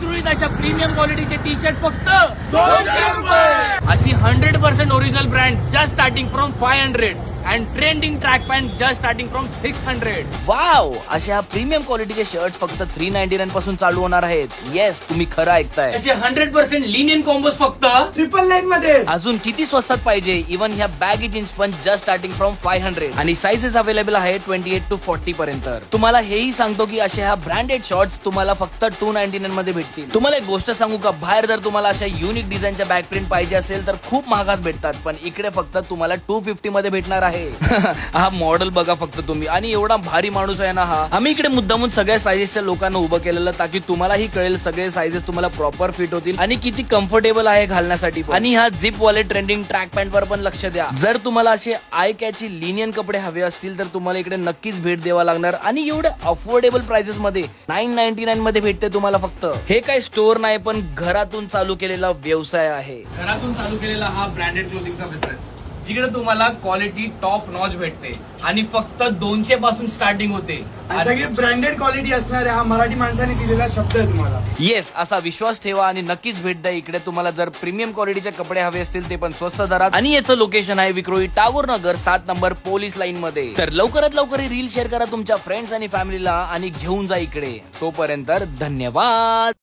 विक्रोळीत अशा प्रीमियम क्वालिटीचे T shirt फक्त 200 रुपये. अशी 100% original brand just starting from 500 and trending track pant just starting from 600. Wow, अशा प्रीमियम क्वालिटीचे शर्ट्स फक्त 399 पासून चालू होणार आहेत. येस, तुम्ही खरं ऐकताय. असे 100% लिनियन कॉम्बोज फक्त 999 मध्ये. अजून किती स्वस्तात पाहिजे. इव्हन ह्या बॅगी जीन्स पण जस्ट स्टार्टिंग फ्रॉम 500 आणि साइजेस अवेलेबल आहे 28 to 40 पर्यंत. तुम्हाला हेही सांगतो की अशा ह्या ब्रँडेड शॉर्ट्स तुम्हाला फक्त 299 मध्ये भेटतील. तुम्हाला एक गोष्ट सांगू का, बाहेर जर तुम्हाला अशा युनिक डिझाईनच्या बॅक प्रिंट पाहिजे असेल तर खूप महागात भेटतात, पण इकडे फक्त तुम्हाला 250 मध्ये भेटणार आहे. हा मॉडेल बघा फक्त तुम्ही, आणि एवढा भारी माणूस आहे ना हा. आम्ही इकडे मुद्दामून सगळ्या साइजेसच्या लोकांना उभं केलेलं ताकी तुम्हालाही कळेल सगळे साइजेस तुम्हाला प्रॉपर फिट होतील आणि किती कम्फर्टेबल आहे घालण्यासाठी. आणि ह्या झिप वाले ट्रेंडिंग ट्रॅक पॅन्ट वर पण लक्ष द्या. जर तुम्हाला असे आय कॅची लिनियन कपडे हवे असतील तर तुम्हाला इकडे नक्कीच भेट द्यावा लागणार. आणि एवढ्या अफोर्डेबल प्राइसेस मध्ये 999 मध्ये भेटते तुम्हाला फक्त. हे काही स्टोर नाही, पण घरातून चालू केलेला व्यवसाय आहे. घरातून चालू केलेला हा ब्रँडेड क्लोथिंगचा बिझनेस, जिकडे तुम्हाला क्वालिटी टॉप नॉच भेटते आणि फक्त 200 पासून स्टार्टिंग होते. सगळी ब्रँडेड क्वालिटी असणार आहे. हा मराठी माणसाने दिलेला शब्द आहे तुम्हाला. येस, असा विश्वास ठेवा आणि नक्कीच भेट द्या इकडे. तुम्हाला जर प्रीमियम क्वालिटीचे कपडे हवे असतील ते पण स्वस्त दरात. आणि याचं लोकेशन आहे विक्रोळी टागोर नगर 7 नंबर पोलीस लाईन मध्ये. तर लवकरात लवकर रील शेअर करा तुमच्या फ्रेंड्स आणि फॅमिलीला आणि घेऊन जा इकडे. तोपर्यंत धन्यवाद.